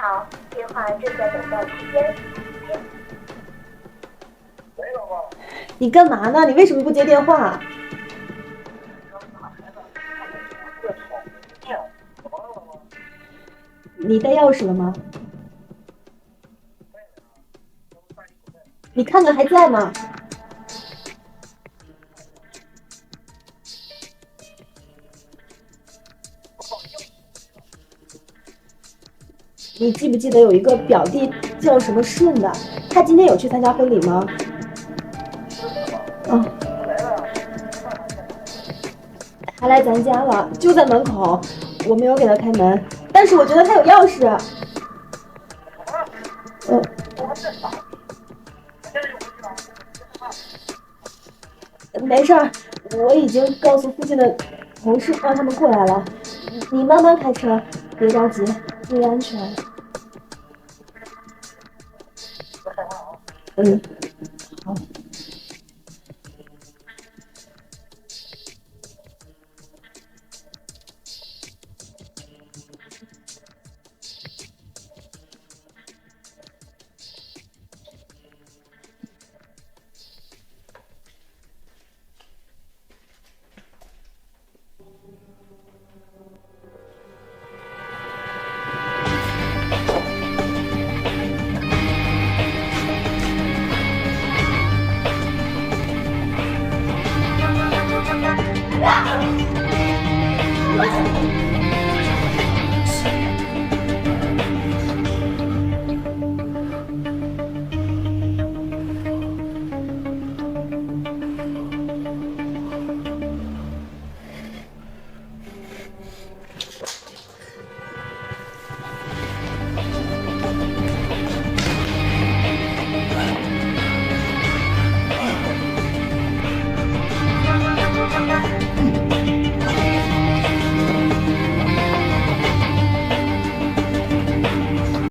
好，电话正在等待期间。喂，老婆，你干嘛呢？你为什么不接电话？刚打孩子，看不清，特别吵，没电，怎么了，老婆？你带钥匙了吗？在呢，要不大衣不在，你看看还在吗？我把钥匙你记不记得有一个表弟叫什么顺的？他今天有去参加婚礼吗？顺的吧？啊，他来了，上海在哪？他来咱家了，就在门口。我没有给他开门，但是我觉得他有钥匙。什么？嗯，我还在傻逼，他现在就回去了，别害怕。没事儿，我已经告诉附近的同事让他们过来了。你慢慢开车，别着急，注意安全。别害怕啊！嗯，好。